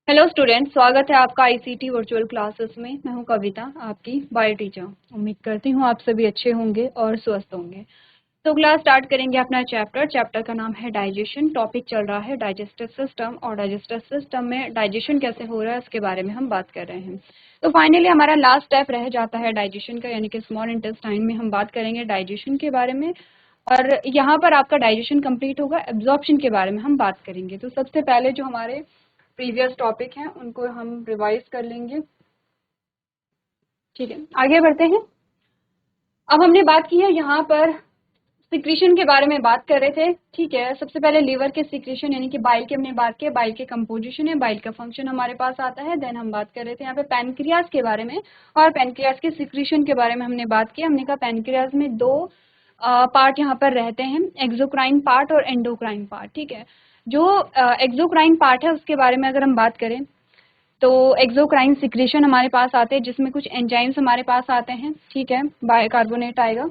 Hello student, स्वागत है आपका आईसीटी वर्चुअल क्लासेस में। मैं हूं कविता, आपकी बायो टीचर। उम्मीद करती हूं आप सभी अच्छे होंगे और स्वस्थ होंगे। तो क्लास स्टार्ट करेंगे अपना चैप्टर का नाम है डाइजेशन। टॉपिक चल रहा है डाइजेस्टिव सिस्टम, और डाइजेस्टिव सिस्टम में डाइजेशन कैसे हो रहा है उसके बारे में हम बात कर रहे हैं। तो फाइनली हमारा लास्ट स्टेप रह जाता है डाइजेशन का, यानी कि स्मॉल इंटेस्टाइन में हम बात करेंगे डाइजेशन के बारे में। और यहाँ पर आपका डाइजेशन कंप्लीट होगा, एब्जॉर्प्शन के बारे में हम बात करेंगे। तो सबसे पहले जो हमारे प्रीवियस टॉपिक हैं उनको हम रिवाइज कर लेंगे। ठीक है, आगे बढ़ते हैं। अब हमने बात की है यहाँ पर सिक्रीशन के बारे में बात कर रहे थे। ठीक है, सबसे पहले लीवर के सिक्रीशन यानी कि बाइल की हमने बात की, बाइल के कंपोजिशन है, बाइल का फंक्शन हमारे पास आता है। देन हम बात कर रहे थे यहाँ पे पैनक्रियाज के बारे में, और पैनक्रियाज के सिक्रीशन के बारे में हमने बात की। हमने कहा पैनक्रियाज में दो पार्ट यहाँ पर रहते हैं, एक्सोक्राइन पार्ट और एंडोक्राइन पार्ट। ठीक है, जो एक्सोक्राइन पार्ट है उसके बारे में अगर हम बात करें तो एक्सोक्राइन सिक्रीशन हमारे पास आते हैं, जिसमें कुछ एंजाइम्स हमारे पास आते हैं। ठीक है, बाइकार्बोनेट आएगा,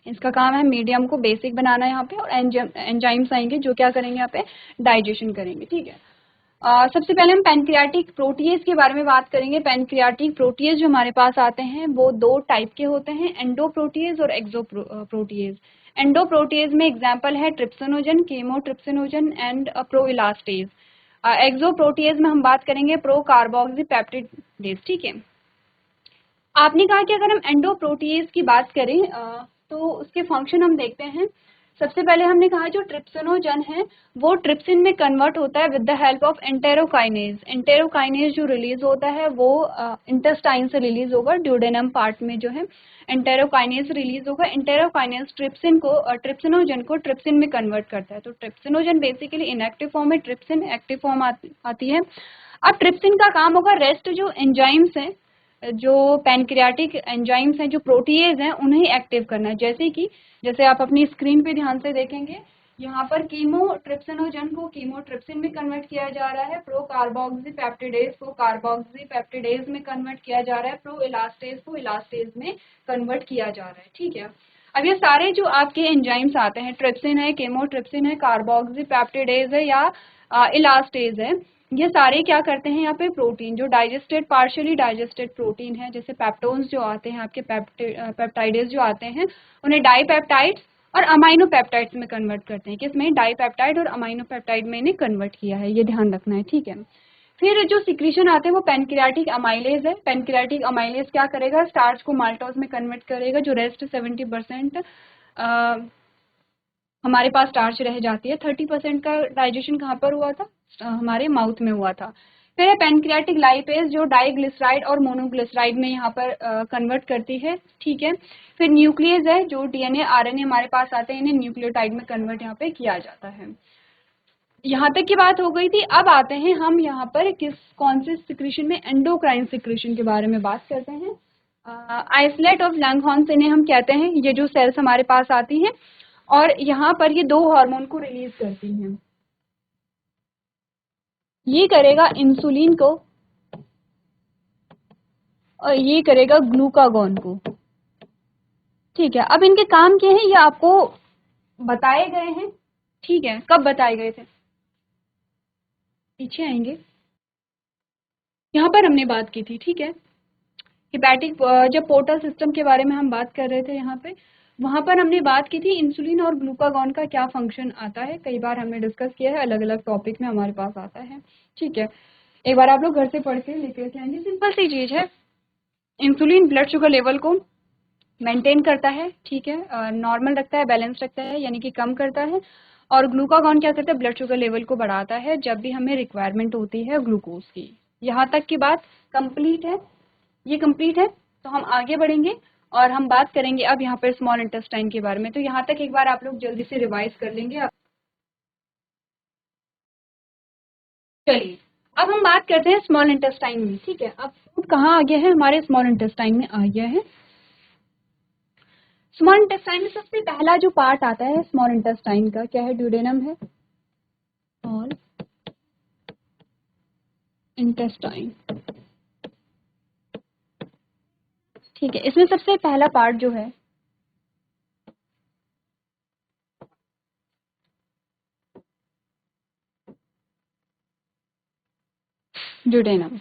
इसका काम है मीडियम को बेसिक बनाना यहाँ पे, और एंजाइम्स आएंगे जो क्या करेंगे यहाँ पे, डाइजेशन करेंगे। ठीक है, सबसे पहले हम पैनक्रियाटिक प्रोटीएज के बारे में बात करेंगे। पैनक्रियाटिक प्रोटीएज जो हमारे पास आते हैं वो दो टाइप के होते हैं, एंडो प्रोटीएज और एक्सो प्रोटीएज। एंडो प्रोटीएज में एग्जाम्पल है ट्रिप्सिनोजन, केमोट्रिप्सिनोजन एंड प्रोइलास्टेज। एक्सो प्रोटीएज में हम बात करेंगे प्रो कार्बोक्सीपेप्टिडेज। ठीक है, आपने कहा कि अगर हम एंडो प्रोटीएज की बात करें तो उसके फंक्शन हम देखते हैं। सबसे पहले हमने कहा जो ट्रिप्सिनोजन है वो ट्रिप्सिन में कन्वर्ट होता है with the help of enterokinase. Enterokinase जो रिलीज होता है वो इंटेस्टाइन से रिलीज होगा, ड्यूडेनम पार्ट में जो है एंटेरोकाइनेज रिलीज होगा। एंटेरोकाइनेज ट्रिप्सिन को ट्रिप्सिनोजन को ट्रिप्सिन में कन्वर्ट करता है। तो ट्रिप्सिनोजन बेसिकली इनएक्टिव फॉर्म है, ट्रिप्सिन एक्टिव फॉर्म आती है। अब ट्रिप्सिन का काम होगा रेस्ट जो एंजाइम्स हैं, जो पैनक्रियाटिक एंजाइम्स हैं, जो प्रोटीएज हैं, उन्हें एक्टिव करना है। जैसे आप अपनी स्क्रीन पे ध्यान से देखेंगे, यहाँ पर कीमोट्रिप्सिनोजन को कीमोट्रिप्सिन में कन्वर्ट किया जा रहा है, प्रो कार्बोक्सीपेप्टिडेज को कार्बोक्सीपेप्टिडेज में कन्वर्ट किया जा रहा है, प्रो इलास्टेज को इलास्टेज में कन्वर्ट किया जा रहा है। ठीक है, अब ये सारे जो आपके एंजाइम्स आते हैं, ट्रिप्सिन है, केमोट्रिप्सिन है, कार्बोक्सीपेप्टिडेज है या इलास्टेज है, ये सारे क्या करते हैं यहाँ पे, प्रोटीन जो डाइजेस्टेड पार्शियली डाइजेस्टेड प्रोटीन है, जैसे पेप्टोन्स जो आते हैं आपके, पेप्टाइडेज जो आते हैं, उन्हें डाईपेप्टाइड्स और अमाइनो पेप्टाइड्स में कन्वर्ट करते हैं। किसमें, डाईपेप्टाइड और अमाइनो पेप्टाइड में इन्हें कन्वर्ट किया है, ये ध्यान रखना है। ठीक है, फिर जो सिक्रीशन आते हैं वो पैनक्रियाटिक अमाइलेज है। पैनक्रियाटिक अमाइलेज क्या करेगा, स्टार्च को माल्टोज में कन्वर्ट करेगा। जो रेस्ट 70% हमारे पास स्टार्च रह जाती है, 30% का डाइजेशन कहाँ पर हुआ था, हमारे माउथ में हुआ था। फिर है पैनक्रियाटिक लाइपेज जो डाइग्लिसराइड और मोनोग्लिसराइड में यहाँ पर कन्वर्ट करती है। ठीक है, फिर न्यूक्लियस है जो डीएनए आरएनए हमारे पास आते हैं, इन्हें न्यूक्लियोटाइड में कन्वर्ट यहाँ पे किया जाता है। यहाँ तक की बात हो गई थी। अब आते हैं हम यहाँ पर कौन से सिक्रीशन में, एंडोक्राइन सिक्रीशन के बारे में बात करते हैं। आइसलेट ऑफ लैंगहॉर्न इन्हें हम कहते हैं, ये जो सेल्स हमारे पास आती हैं और यहाँ पर ये दो हार्मोन को रिलीज करती हैं। ये करेगा इंसुलिन को और ये करेगा ग्लूकागॉन को। ठीक है, अब इनके काम क्या है ये आपको बताए गए हैं। ठीक है, कब बताए गए थे, पीछे आएंगे, यहाँ पर हमने बात की थी। ठीक है, हिपैटिक जब पोर्टल सिस्टम के बारे में हम बात कर रहे थे यहाँ पे, वहां पर हमने बात की थी इंसुलिन और ग्लूकागॉन का क्या फंक्शन आता है। कई बार हमने डिस्कस किया है, अलग अलग टॉपिक में हमारे पास आता है। ठीक है, एक बार आप लोग घर से पढ़ के लेकर के आएंगे। सिंपल सी चीज है, इंसुलिन ब्लड शुगर लेवल को मेंटेन करता है। ठीक है, नॉर्मल रखता है, बैलेंस रखता है, यानी कि कम करता है। और ग्लूकागॉन क्या करता है, ब्लड शुगर लेवल को बढ़ाता है जब भी हमें रिक्वायरमेंट होती है ग्लूकोज की। यहाँ तक की बात कंप्लीट है, ये कंप्लीट है। तो हम आगे बढ़ेंगे और हम बात करेंगे अब यहाँ पर स्मॉल इंटेस्टाइन के बारे में। तो यहाँ तक एक बार आप लोग जल्दी से रिवाइज कर लेंगे। चलिए, अब हम बात करते हैं स्मॉल इंटेस्टाइन में। ठीक है, अब फूड कहाँ आ गया है, हमारे स्मॉल इंटेस्टाइन में आ गया है। स्मॉल इंटेस्टाइन में सबसे पहला जो पार्ट आता है स्मॉल इंटेस्टाइन का, क्या है, ड्यूडेनम है, स्मॉल इंटेस्टाइन। ठीक है, इसमें सबसे पहला पार्ट जो है ड्यूडेनम।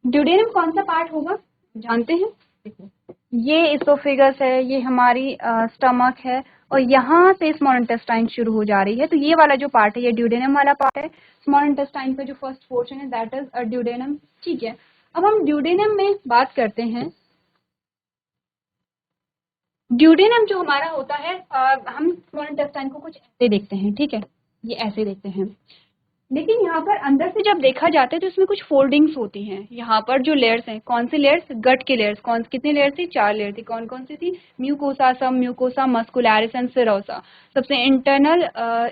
ड्यूडेनम कौन सा पार्ट होगा जानते हैं? देखो, ये इसोफेगस है, ये हमारी स्टमक है, और यहाँ से स्मॉल इंटेस्टाइन शुरू हो जा रही है। तो ये वाला जो पार्ट है ये ड्यूडेनम वाला पार्ट है। स्मॉल इंटेस्टाइन का जो फर्स्ट पोर्शन है दैट इज ड्यूडेनम। ठीक है, अब हम ड्यूडेनम में बात करते हैं। ड्यूडेनम जो हमारा होता है, हम स्मॉल इंटेस्टाइन को कुछ ऐसे देखते हैं, ठीक है, ये ऐसे देखते हैं। लेकिन यहाँ पर अंदर से जब देखा जाता है तो इसमें कुछ फोल्डिंग्स होती हैं। यहाँ पर जो लेयर्स हैं, कौन सी लेयर्स? गट के लेयर्स। कौन कितनी लेयर थी? 4 लेयर थी। कौन कौन सी थी? म्यूकोसा, सब म्यूकोसा, मस्कुलरिस एंड सेरोसा। सबसे इंटरनल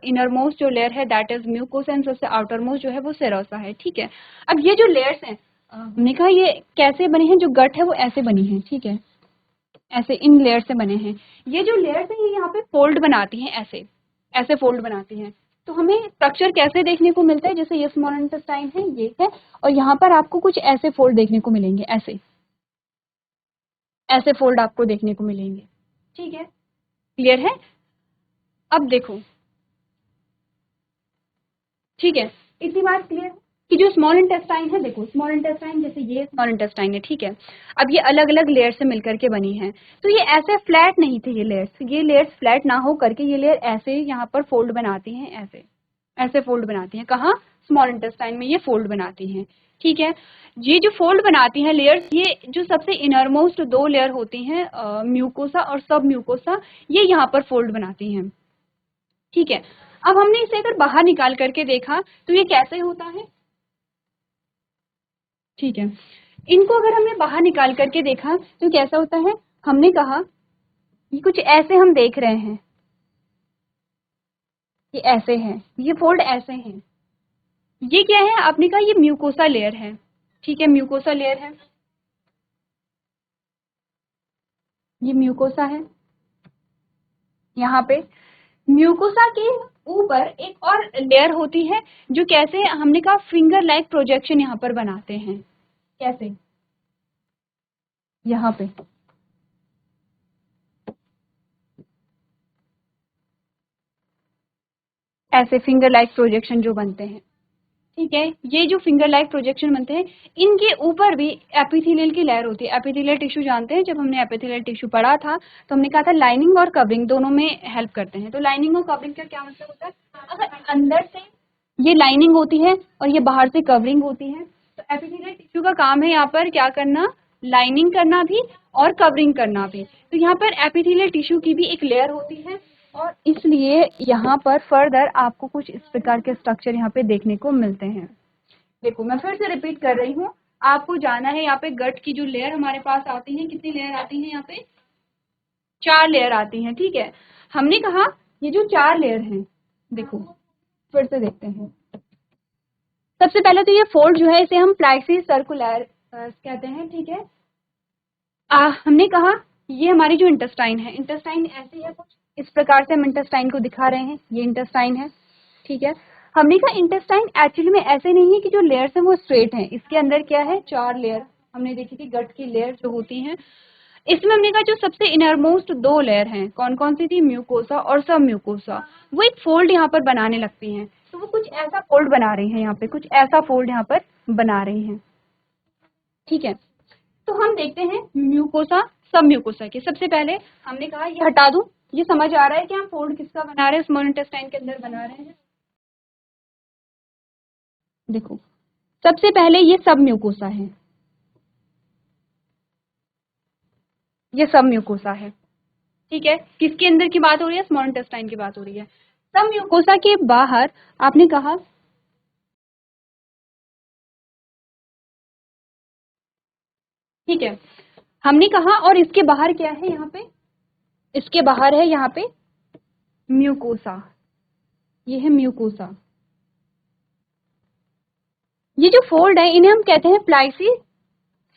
इनर मोस्ट जो लेयर है दैट इज म्यूकोसा, एंड सबसे आउटर मोस्ट जो है वो सेरोसा है। ठीक है, अब ये जो लेयर्स हैं, हमने कहा ये कैसे बने हैं? जो गट है वो ऐसे बनी है, ठीक है, ऐसे इन लेयर से बने हैं। ये जो लेयर्स हैं ये यहाँ पे फोल्ड बनाती हैं, ऐसे ऐसे फोल्ड बनाती हैं। तो हमें स्ट्रक्चर कैसे देखने को मिलता है? जैसे ये स्मॉल इंटेस्टाइन है, ये है, और यहाँ पर आपको कुछ ऐसे फोल्ड देखने को मिलेंगे, ऐसे ऐसे फोल्ड आपको देखने को मिलेंगे। ठीक है, क्लियर है? अब देखो, ठीक है, इतनी बात क्लियर है कि जो स्मॉल इंटेस्टाइन है, देखो स्मॉल इंटेस्टाइन जैसे ये स्मॉल इंटेस्टाइन है, ठीक है, अब ये अलग अलग लेयर से मिलकर के बनी है। तो ये ऐसे फ्लैट नहीं थे, ये लेयर्स फ्लैट ना हो करके ये लेयर ऐसे यहाँ पर फोल्ड बनाती हैं, ऐसे ऐसे फोल्ड बनाती हैं। कहाँ? स्मॉल इंटेस्टाइन में ये फोल्ड बनाती हैं। ठीक है, ये जो फोल्ड बनाती हैं लेयर्स, ये जो सबसे इनरमोस्ट 2 लेयर होती हैं, म्यूकोसा और सब म्यूकोसा, ये यहाँ पर फोल्ड बनाती हैं। ठीक है, अब हमने इसे अगर बाहर निकाल करके देखा तो ये कैसे होता है? ठीक है, इनको अगर हमने बाहर निकाल करके देखा तो कैसा होता है? हमने कहा ये कुछ ऐसे हम देख रहे हैं, ये ऐसे हैं, ये फोल्ड ऐसे हैं। ये क्या है? आपने कहा ये म्यूकोसा लेयर है। ठीक है, म्यूकोसा लेयर है, ये म्यूकोसा है। यहाँ पे म्यूकोसा के ऊपर एक और लेयर होती है जो कैसे, हमने कहा फिंगर लाइक प्रोजेक्शन यहाँ पर बनाते हैं। कैसे? यहाँ पे ऐसे फिंगर लाइक प्रोजेक्शन जो बनते हैं। ठीक है, ये जो फिंगर लाइक प्रोजेक्शन बनते हैं, इनके ऊपर भी एपिथेलियल की लेयर होती है। एपिथेलियल टिश्यू जानते हैं, जब हमने एपिथेलियल टिश्यू पढ़ा था तो हमने कहा था लाइनिंग और कवरिंग दोनों में हेल्प करते हैं। तो लाइनिंग और कवरिंग का क्या मतलब होता है? अगर अंदर से ये लाइनिंग होती है और ये बाहर से कवरिंग होती है, तो एपिथेलियल टिश्यू का काम है यहाँ पर क्या करना? लाइनिंग करना भी और कवरिंग करना भी। तो यहाँ पर एपिथेलियल टिश्यू की भी एक लेयर होती है, और इसलिए यहाँ पर फर्दर आपको कुछ इस प्रकार के स्ट्रक्चर यहाँ पे देखने को मिलते हैं। देखो, मैं फिर से रिपीट कर रही हूँ, आपको जाना है यहाँ पे गट की जो लेयर हमारे पास आती है, कितनी लेयर आती है? यहाँ पे 4 लेयर आती हैं। ठीक है, हमने कहा ये जो 4 लेयर हैं, देखो फिर से देखते हैं। सबसे पहले तो ये फोल्ड जो है इसे हम प्लाक्सी सर्कुलर कहते हैं। ठीक है, हमने कहा ये हमारी जो इंटेस्टाइन है, इंटेस्टाइन ऐसी है, कुछ इस प्रकार से हम इंटेस्टाइन को दिखा रहे हैं, ये इंटेस्टाइन है। ठीक है, हमने कहा इंटेस्टाइन एक्चुअली में ऐसे नहीं है कि जो लेयर्स है वो स्ट्रेट हैं, इसके अंदर क्या है? 4 लेयर हमने देखी थी, गट की लेयर जो होती हैं। इसमें हमने कहा जो सबसे इनरमोस्ट 2 लेयर हैं, कौन कौन सी थी? म्यूकोसा और सब म्यूकोसा, वो एक फोल्ड यहाँ पर बनाने लगती हैं। तो वो कुछ ऐसा फोल्ड बना रही हैं, यहाँ पे कुछ ऐसा फोल्ड यहाँ पर बना रही हैं। ठीक है, तो हम देखते हैं म्यूकोसा सब म्यूकोसा के। सबसे पहले हमने कहा ये हटा दूं, ये समझ आ रहा है कि हम फोल्ड किसका बना रहे हैं? स्मॉल इंटेस्टाइन के अंदर बना रहे हैं। देखो, सबसे पहले ये सब म्यूकोसा है, ये सब म्यूकोसा है। ठीक है, किसके अंदर की बात हो रही है? स्मॉल इंटेस्टाइन की बात हो रही है। सब म्यूकोसा के बाहर आपने कहा, ठीक है, हमने कहा और इसके बाहर क्या है? यहाँ पे इसके बाहर है यहाँ पे म्यूकोसा, ये है म्यूकोसा। ये जो फोल्ड है इन्हें हम कहते हैं प्लाइसी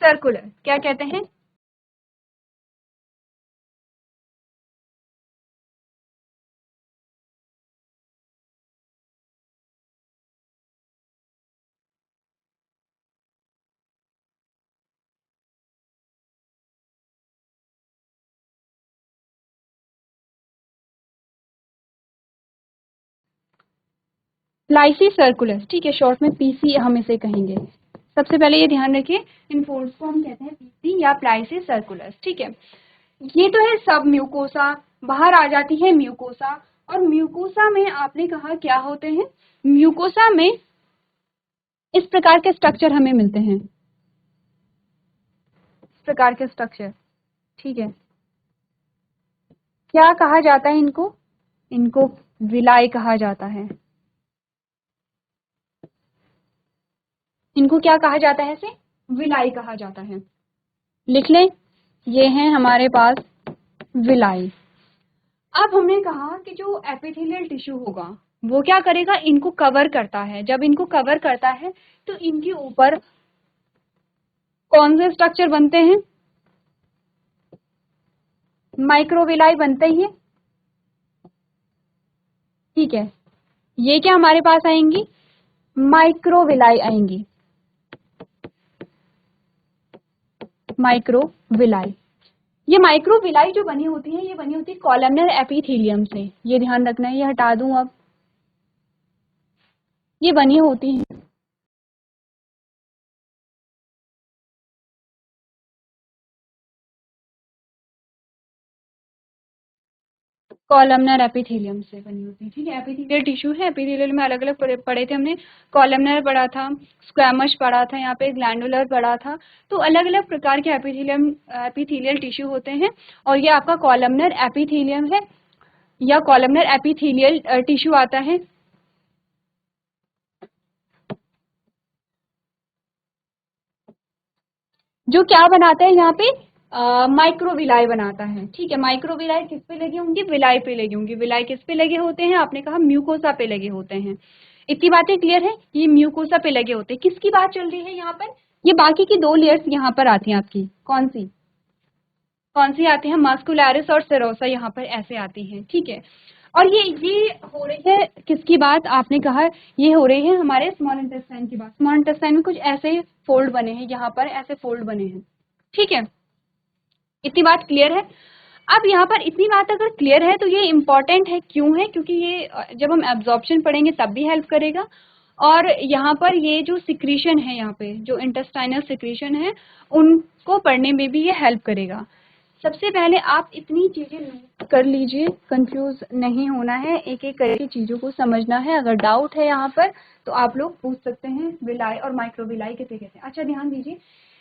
सर्कुलर। क्या कहते हैं? प्लाइसी सर्कुलस, ठीक है, शॉर्ट में पीसी हम इसे कहेंगे। सबसे पहले ये ध्यान रखिए, इन फोल्ड्स को हम कहते हैं पीसी या प्लाइसी सर्कुलस, ठीक है। ये तो है सब म्यूकोसा, बाहर आ जाती है म्यूकोसा, और म्यूकोसा में आपने कहा क्या होते हैं, म्यूकोसा में इस प्रकार के स्ट्रक्चर हमें मिलते हैं, इस प्रकार के स्ट्रक्चर, ठीक है। क्या कहा जाता है इनको, इनको विलाई कहा जाता है। इनको क्या कहा जाता है, इसे विलाई कहा जाता है। लिख लें, ये हैं हमारे पास विलाई। अब हमने कहा कि जो एपिथेलियल टिश्यू होगा वो क्या करेगा, इनको कवर करता है। जब इनको कवर करता है तो इनके ऊपर कौन से स्ट्रक्चर बनते हैं, माइक्रोविलाई बनते ही है, ठीक है। ये क्या हमारे पास आएंगी, माइक्रोविलाई आएंगी, माइक्रोविलाई। ये माइक्रोविलाई जो बनी होती है, ये बनी होती है कॉलमनर एपिथेलियम से, ये ध्यान रखना है, ये हटा दूं अब, ये बनी होती है कॉलमनर एपिथेलियम से बनी होती है, ठीक है। एपिथेलियल टिश्यू है, एपिथेलियल में अलग अलग पढ़े थे हमने, कॉलमनर पढ़ा था, स्क्वैमस पढ़ा था, यहाँ पे ग्लैंडुलर पढ़ा था। तो अलग अलग प्रकार के एपिथेलियल टिश्यू होते हैं, और ये आपका कॉलमनर एपिथेलियम है या कॉलमनर एपिथेलियल टिश्यू आता है। जो क्या बनाता है यहाँ पे, माइक्रोविलाई बनाता है, ठीक है। माइक्रोविलाई किस पे लगी होंगी, विलाई पे लगी होंगी। विलाई किस पे लगे होते हैं, आपने कहा म्यूकोसा पे लगे होते हैं। इतनी बातें क्लियर है, ये म्यूकोसा पे लगे होते हैं। किसकी बात चल रही है यहाँ पर, ये बाकी की दो लेयर्स यहाँ पर आती हैं आपकी, कौन सी कौन सी आती है, मस्कुलरिस और सेरोसा यहाँ पर ऐसे आती हैं, ठीक है। और ये हो रही है किसकी बात, आपने कहा ये हो रही है हमारे स्मॉल इंटेस्टाइन की बात। स्मॉल इंटेस्टाइन में कुछ ऐसे फोल्ड बने हैं, यहाँ पर ऐसे फोल्ड बने हैं, ठीक है। इतनी बात क्लियर है। अब यहाँ पर इतनी बात अगर क्लियर है तो ये इम्पॉर्टेंट है, क्यों है, क्योंकि ये जब हम एब्जॉर्प्शन पढ़ेंगे तब भी हेल्प करेगा, और यहाँ पर ये जो सिक्रीशन है, यहाँ पे जो इंटेस्टाइनल सिक्रीशन है उनको पढ़ने में भी ये हेल्प करेगा। सबसे पहले आप इतनी चीजें नोट कर लीजिए, कंफ्यूज नहीं होना है, एक एक करके चीजों को समझना है। अगर डाउट है यहाँ पर तो आप लोग पूछ सकते हैं, विलाई और माइक्रोविलाई किसे कहते हैं। अच्छा ध्यान दीजिए,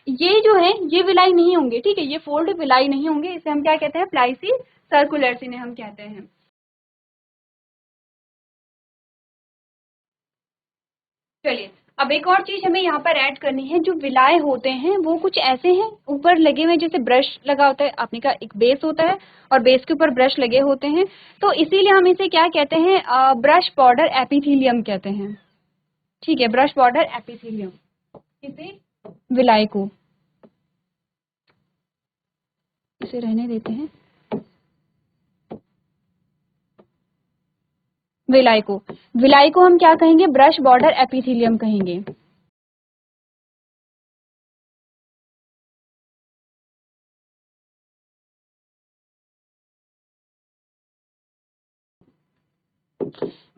ये जो है ये विलाई नहीं होंगे, ठीक है, ये फोल्ड विलाई नहीं होंगे, इसे हम क्या कहते हैं, प्लाइसी सर्कुलर्स इन्हें हम कहते हैं। चलिए, अब एक और चीज हमें यहाँ पर ऐड करनी है, जो विलाय होते हैं वो कुछ ऐसे हैं, ऊपर लगे हुए जैसे ब्रश लगा होता है, आपने कहा एक बेस होता है और बेस के ऊपर ब्रश लगे होते हैं, तो इसीलिए हम इसे क्या कहते हैं, ब्रश बॉर्डर एपिथेलियम कहते हैं, ठीक है, ब्रश बॉर्डर एपिथेलियम, इसे विलाय को, इसे रहने देते हैं, विलाई को हम क्या कहेंगे, ब्रश बॉर्डर एपिथेलियम कहेंगे।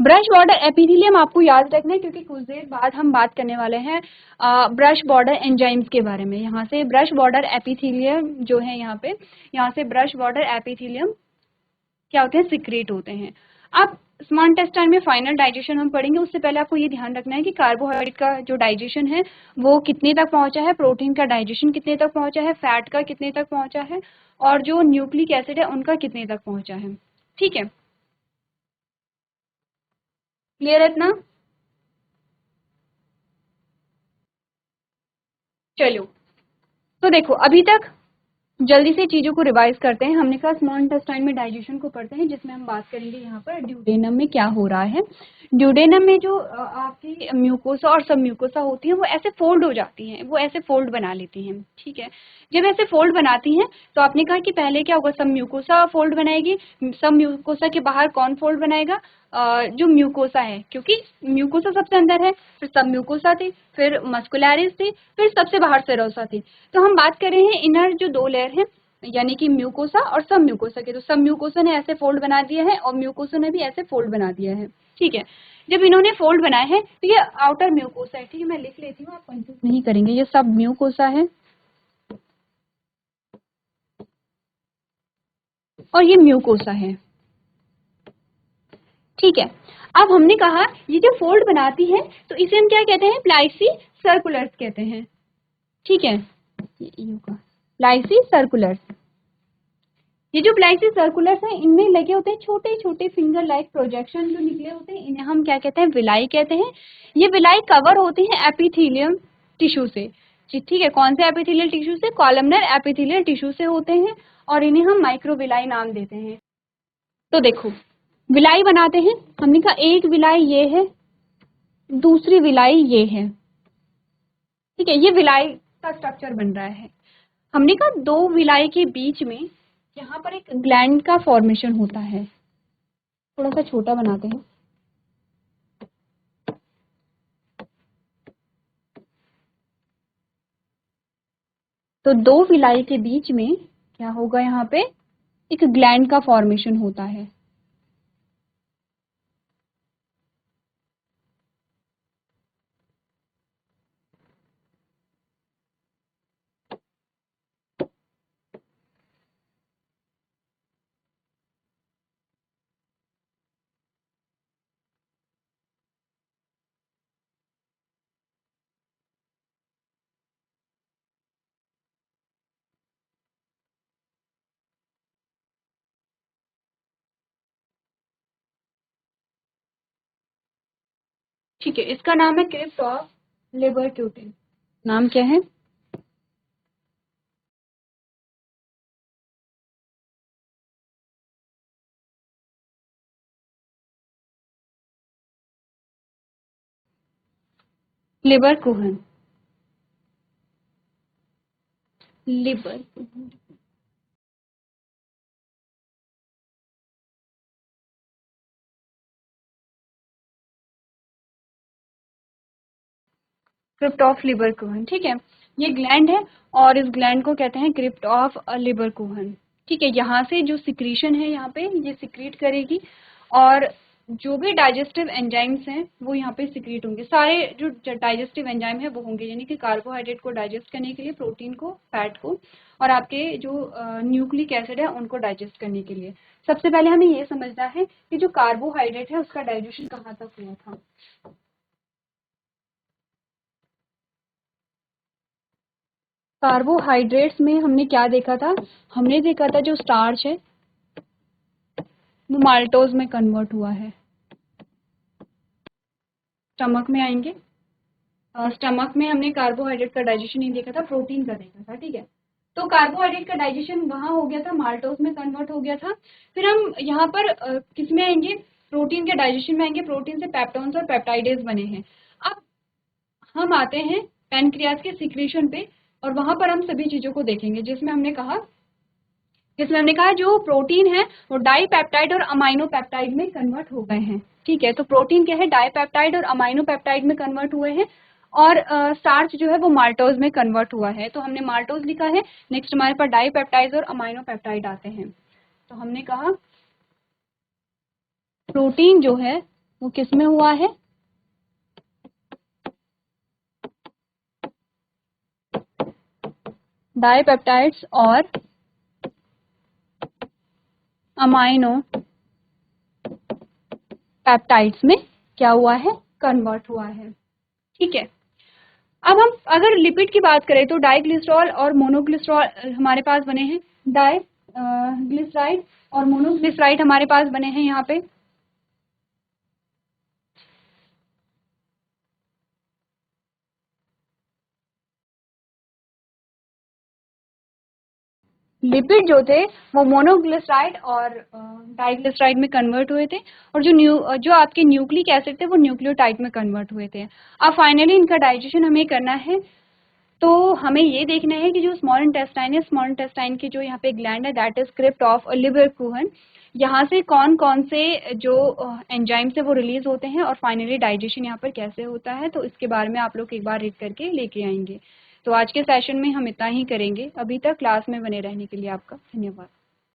ब्रश बॉर्डर एपिथेलियम आपको याद रखना है, क्योंकि कुछ देर बाद हम बात करने वाले हैं ब्रश बॉर्डर एंजाइम्स के बारे में। यहाँ से ब्रश बॉर्डर एपिथेलियम जो है, यहाँ से ब्रश बॉर्डर एपिथेलियम क्या होते हैं, सिक्रेट होते हैं। अब स्मॉल इंटेस्टाइन में फाइनल डाइजेशन हम पढ़ेंगे, उससे पहले आपको ये ध्यान रखना है कि कार्बोहाइड्रेट का जो डाइजेशन है वो कितने तक पहुंचा है, प्रोटीन का डाइजेशन कितने तक पहुंचा है, फैट का कितने तक पहुंचा है, और जो न्यूक्लिक एसिड है उनका कितने तक पहुंचा है, ठीक है। क्लियर है इतना, चलो। तो देखो अभी तक जल्दी से चीजों को रिवाइज करते हैं। हमने कहा स्मॉल इंटेस्टाइन में डाइजेशन को पढ़ते हैं, जिसमें हम बात करेंगे यहाँ पर ड्यूडेनम में क्या हो रहा है। ड्यूडेनम में जो आपकी म्यूकोसा और सब म्यूकोसा होती है वो ऐसे फोल्ड हो जाती हैं, वो ऐसे फोल्ड बना लेती हैं, ठीक है। जब ऐसे फोल्ड बनाती हैं तो आपने कहा कि पहले क्या होगा, सब म्यूकोसा फोल्ड बनाएगी, सब म्यूकोसा के बाहर कौन फोल्ड बनाएगा, जो म्यूकोसा है, क्योंकि म्यूकोसा सबसे अंदर है, फिर सब म्यूकोसा थी, फिर मस्कुलरिस थी, फिर सबसे बाहर सेरोसा थी। तो हम बात कर रहे हैं इनर जो दो लेयर हैं, यानी कि म्यूकोसा और सब म्यूकोसा के। तो सब म्यूकोसा ने ऐसे फोल्ड बना दिया है और म्यूकोसा ने भी ऐसे फोल्ड बना दिया है, ठीक है। जब इन्होंने फोल्ड बनाए हैं तो ये आउटर म्यूकोसा है, ठीक है, मैं लिख लेती हूँ, आप कंफ्यूज नहीं करेंगे, ये सब म्यूकोसा है और ये म्यूकोसा है, ठीक है। अब हमने कहा ये जो फोल्ड बनाती है तो इसे हम क्या कहते हैं, प्लाइसी सर्कुलर्स कहते हैं, ठीक है, प्लाइसी सर्कुलर्स। ये जो प्लाइसी सर्कुलर्स हैं इनमें लगे होते हैं छोटे छोटे फिंगर लाइक प्रोजेक्शन जो निकले होते हैं, इन्हें हम क्या कहते हैं, विलाई कहते हैं। ये विलाई कवर होती है एपिथेलियम टिश्यू से, ठीक है, कौन से एपिथेलियल टिश्यू से, कॉलमनर एपिथेलियल टिश्यू से होते हैं और इन्हें हम माइक्रोविलाई नाम देते हैं। तो देखो विलाई बनाते हैं, हमने कहा एक विलाई ये है, दूसरी विलाई ये है, ठीक है, ये विलाई का स्ट्रक्चर बन रहा है। हमने कहा दो विलाई के बीच में यहाँ पर एक ग्लैंड का फॉर्मेशन होता है, थोड़ा सा छोटा बनाते हैं, तो दो विलाई के बीच में क्या होगा, यहाँ पे एक ग्लैंड का फॉर्मेशन होता है। ठीक है, इसका नाम है क्रिप्ट ऑफ लिबरक्यूटिन। नाम क्या है, लिबरकुहन, लिबरकुहन, क्रिप्ट ऑफ लिबरकुहन, ठीक है, ये ग्लैंड है और इस ग्लैंड को कहते हैं क्रिप्ट ऑफ लिबरकुहन, ठीक है। यहाँ से जो सिक्रीशन है यहाँ पे ये सिक्रीट करेगी और जो भी डाइजेस्टिव एंजाइम्स हैं वो यहाँ पे सिक्रीट होंगे, सारे जो डाइजेस्टिव एंजाइम है वो होंगे, यानी कि कार्बोहाइड्रेट को डाइजेस्ट करने के लिए, प्रोटीन को, फैट को, और आपके जो न्यूक्लिक एसिड है उनको डाइजेस्ट करने के लिए। सबसे पहले हमें ये समझना है कि जो कार्बोहाइड्रेट है उसका डाइजेशन कहाँ तक हुआ था। कार्बोहाइड्रेट्स में हमने क्या देखा था, हमने देखा था जो स्टार्च है वो माल्टोज में कन्वर्ट हुआ है। स्टमक में आएंगे, स्टमक में हमने कार्बोहाइड्रेट का डाइजेशन नहीं देखा था, प्रोटीन का देखा था, ठीक है। तो कार्बोहाइड्रेट का डाइजेशन वहां हो गया था, माल्टोज में कन्वर्ट हो गया था। फिर हम यहाँ पर किस में आएंगे, प्रोटीन के डाइजेशन में आएंगे, प्रोटीन से पेप्टोन्स और पेप्टाइडेज बने हैं। अब हम आते हैं पैनक्रियाज के सिक्रीशन पे और वहां पर हम सभी चीजों को देखेंगे, जिसमें हमने कहा जो प्रोटीन है वो डाईपेप्टाइड और अमाइनो पेप्टाइड में कन्वर्ट हो गए हैं, ठीक है। तो प्रोटीन क्या है, डाईपेप्टाइड और अमाइनो पेप्टाइड में कन्वर्ट हुए हैं और स्टार्च जो है वो माल्टोज में कन्वर्ट हुआ है, तो हमने माल्टोज लिखा है। नेक्स्ट हमारे पास डाईपेप्टाइड और अमाइनो पेप्टाइड आते हैं। तो हमने कहा प्रोटीन जो है वो किस में हुआ है, डाईपेप्टाइड्स और अमाइनो पेप्टाइड्स में क्या हुआ है, कन्वर्ट हुआ है, ठीक है। अब हम अगर लिपिड की बात करें तो डाइग्लिसरॉल और मोनोग्लिसरॉल हमारे पास बने हैं, डाइग्लिसराइड और मोनोग्लिसराइड हमारे पास बने हैं यहाँ पे। लिपिड जो थे वो मोनोग्लिसराइड और डाइग्लिसराइड में कन्वर्ट हुए थे और जो आपके न्यूक्लिक एसिड थे वो न्यूक्लियोटाइड में कन्वर्ट हुए थे। अब फाइनली इनका डाइजेशन हमें करना है, तो हमें ये देखना है कि जो स्मॉल इंटेस्टाइन है, स्मॉल इंटेस्टाइन की जो यहाँ पे ग्लैंड है दैट इज क्रिप्ट ऑफ लिबरकुहन, यहाँ से कौन कौन से जो एंजाइम्स है वो रिलीज होते हैं और फाइनली डाइजेशन यहाँ पर कैसे होता है, तो इसके बारे में आप लोग एक बार रीड करके लेके आएंगे। तो आज के सेशन में हम इतना ही करेंगे। अभी तक क्लास में बने रहने के लिए आपका धन्यवाद।